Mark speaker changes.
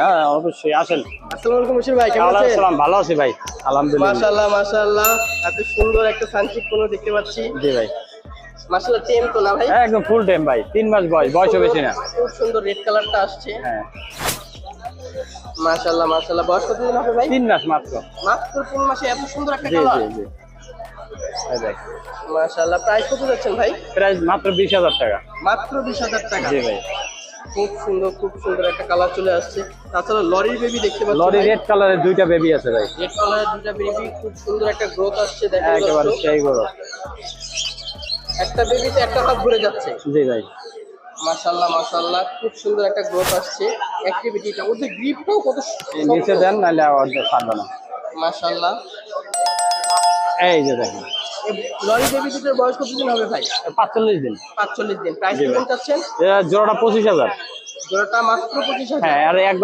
Speaker 1: হ্যাঁ অবশ্যই আসেন।
Speaker 2: আসসালামু আলাইকুম বশির ভাই, কেমন
Speaker 1: ওয়ালাইকুম
Speaker 2: আছেন?
Speaker 1: আসসালাম, ভালো আছি ভাই আলহামদুলিল্লাহ।
Speaker 2: মাশাআল্লাহ মাশাআল্লাহ, এত সুন্দর একটা সানচিক কোনো দেখতে পাচ্ছি।
Speaker 1: জি ভাই,
Speaker 2: মাশাআল্লাহ, টেম তো না ভাই?
Speaker 1: হ্যাঁ একদম ফুল টাইম ভাই, 3 মাস বয়স, বয়সও বেশি না।
Speaker 2: খুব সুন্দর রেড কালারটা আসছে।
Speaker 1: হ্যাঁ
Speaker 2: মাশাআল্লাহ মাশাআল্লাহ, বয়স কতদিন হবে ভাই?
Speaker 1: 3 মাস মাত্র।
Speaker 2: মাত্র 3 মাসে এত সুন্দর একটা
Speaker 1: জি
Speaker 2: কালার।
Speaker 1: জি জি। এই দেখ,
Speaker 2: মাশাআল্লাহ, প্রাইস কত যাচ্ছেন ভাই?
Speaker 1: প্রাইস মাত্র 20,000 টাকা।
Speaker 2: মাত্র 20,000 টাকা।
Speaker 1: জি ভাই।
Speaker 2: খুব সুন্দর একটা কালার চলে আসছে। তাছাড়া লরির বেবি দেখতে পাচ্ছি
Speaker 1: লরি
Speaker 2: ভাই।
Speaker 1: রেড কালারের 2টা বেবি আছে ভাই।
Speaker 2: রেড কালারের দুটো বেবি, খুব সুন্দর একটা গ্রোথ আসছে দেখেন
Speaker 1: একেবারে
Speaker 2: দর্শক।
Speaker 1: সেই বড়।
Speaker 2: একটা বেবিতে একটা হাত ভরে যাচ্ছে।
Speaker 1: জি ভাই।
Speaker 2: মাশাআল্লাহ মাশাআল্লাহ, খুব সুন্দর একটা গ্রোথ আসছে। অ্যাক্টিভিটিটা, ওদের গ্রিপটাও কত
Speaker 1: এই নিচে দেন নাহলে আবার ছাড়বে না।
Speaker 2: মাশাআল্লাহ।
Speaker 1: এই যে দেখেন,
Speaker 2: লরি বেবি দুটোর বয়স কতদিন হবে ভাই?
Speaker 1: 45 দিন।
Speaker 2: 45 দিন। প্রাইস
Speaker 1: জি ভাই।
Speaker 2: কেমন চাচ্ছেন?
Speaker 1: জোড়াটা 25,000।
Speaker 2: জোড়াটা মাত্র 25,000।
Speaker 1: হ্যাঁ আর একবার